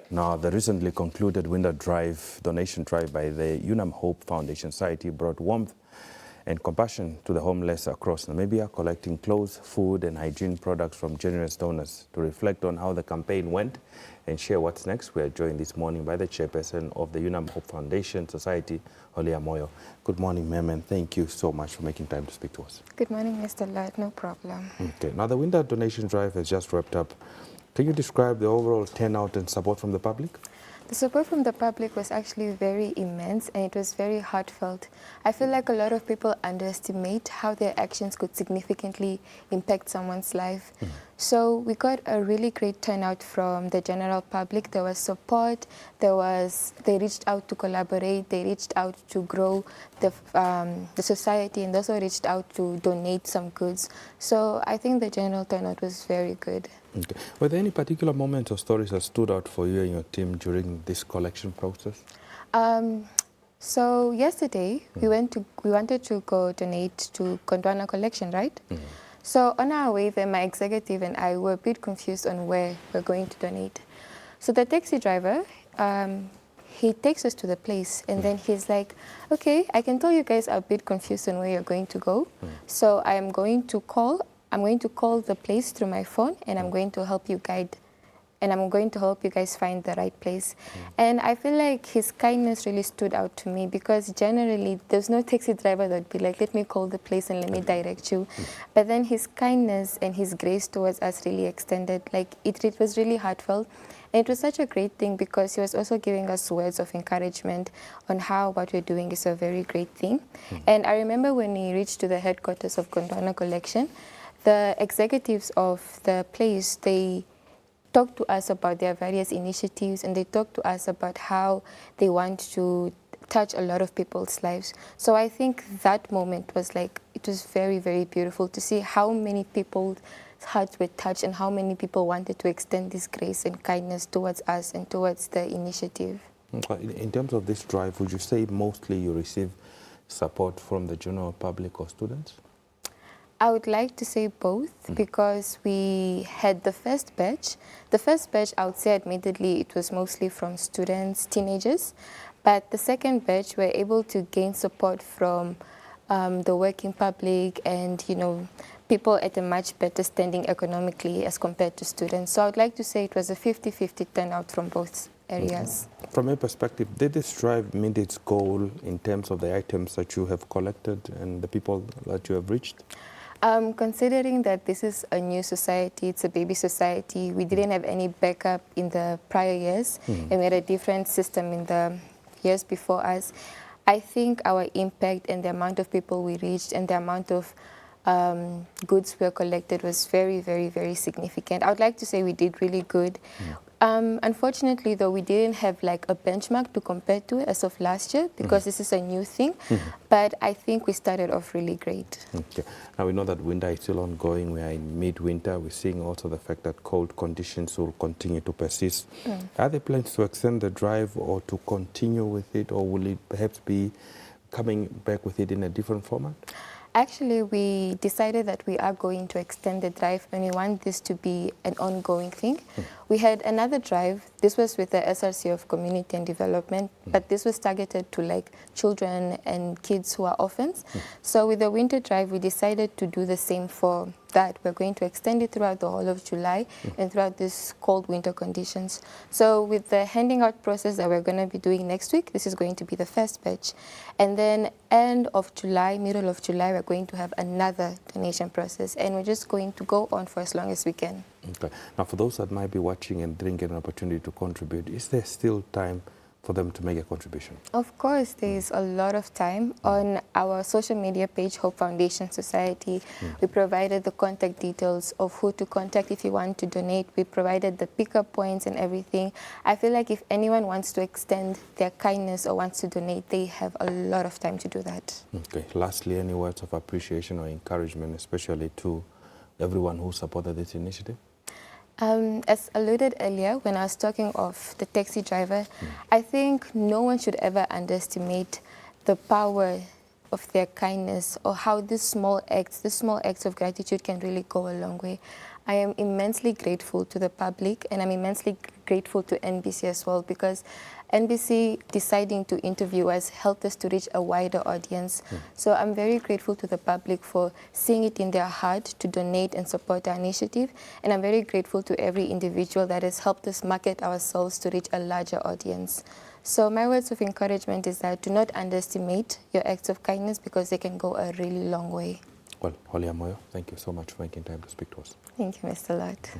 Now, the recently concluded Winter Drive donation drive by the UNAM Hope Foundation Society brought warmth and compassion to the homeless across Namibia, collecting clothes, food and hygiene products from generous donors. To reflect on how the campaign went and share what's next, we are joined this morning by the chairperson of the UNAM Hope Foundation Society, Holia Moyo. Good morning, ma'am, and thank you so much for making time to speak to us. Good morning, Mr. Light, no problem. Okay, now the Winter donation drive has just wrapped up. Can you describe the overall turnout and support from the public? The support from the public was actually very immense and it was very heartfelt. I feel like a lot of people underestimate how their actions could significantly impact someone's life. So we got a really great turnout from the general public. There was support, they reached out to collaborate, they reached out to grow the society, and also reached out to donate some goods. So I think the general turnout was very good. Okay. Were there any particular moments or stories that stood out for you and your team during this collection process? So yesterday we wanted to go donate to Gondwana collection, right? So on our way there, my executive and I were a bit confused on where we're going to donate. So the taxi driver, he takes us to the place and then he's like, okay, I can tell you guys are a bit confused on where you're going to go. So I'm going to call the place through my phone and I'm going to help you guide and I'm going to help you guys find the right place. And I feel like his kindness really stood out to me because generally there's no taxi driver that would be like, let me call the place and let me direct you. But then his kindness and his grace towards us really extended. Like it was really heartfelt. And it was such a great thing because he was also giving us words of encouragement on how what we're doing is a very great thing. And I remember when we reached to the headquarters of Gondwana Collection, the executives of the place, they talked to us about their various initiatives and they talked to us about how they want to touch a lot of people's lives. So I think that moment was like, it was very, very beautiful to see how many people's hearts were touched and how many people wanted to extend this grace and kindness towards us and towards the initiative. In terms of this drive, would you say mostly you receive support from the general public or students? I would like to say both because we had the first batch. The first batch, I would say admittedly, it was mostly from students, teenagers. But the second batch, we're able to gain support from the working public and, you know, people at a much better standing economically as compared to students. So I would like to say it was a 50-50 turnout from both areas. From your perspective, did this drive meet its goal in terms of the items that you have collected and the people that you have reached? Considering that this is a new society, it's a baby society, we didn't have any backup in the prior years, and we had a different system in the years before us. I think our impact and the amount of people we reached and the amount of goods we collected was very, very, very significant. I would like to say we did really good. Unfortunately, though, we didn't have like a benchmark to compare to as of last year because this is a new thing. But I think we started off really great. Okay. Now we know that winter is still ongoing. We are in midwinter. We're seeing also the fact that cold conditions will continue to persist. Are there plans to extend the drive or to continue with it, or will it perhaps be coming back with it in a different format? Actually, we decided that we are going to extend the drive and we want this to be an ongoing thing. We had another drive. This was with the SRC of Community and Development, but this was targeted to like children and kids who are orphans. So with the winter drive, we decided to do the same for that. We're going to extend it throughout the whole of July and throughout these cold winter conditions. So with the handing out process that we're going to be doing next week, this is going to be the first batch. And then end of July, middle of July, we're going to have another donation process. And we're just going to go on for as long as we can. Okay. Now, for those that might be watching and didn't get an opportunity to contribute, is there still time for them to make a contribution? Of course, there is a lot of time. On our social media page, Hope Foundation Society, we provided the contact details of who to contact if you want to donate. We provided the pickup points and everything. I feel like if anyone wants to extend their kindness or wants to donate, they have a lot of time to do that. Okay. Lastly, any words of appreciation or encouragement, especially to everyone who supported this initiative? As alluded earlier, when I was talking of the taxi driver, I think no one should ever underestimate the power of their kindness, or how these small acts of gratitude can really go a long way. I am immensely grateful to the public, and I'm immensely grateful to NBC as well, because NBC deciding to interview us helped us to reach a wider audience. So I'm very grateful to the public for seeing it in their heart to donate and support our initiative, and I'm very grateful to every individual that has helped us market ourselves to reach a larger audience. So my words of encouragement is that do not underestimate your acts of kindness, because they can go a really long way. Well, Holia Moyo, thank you so much for making time to speak to us. Thank you, Mr. Lott.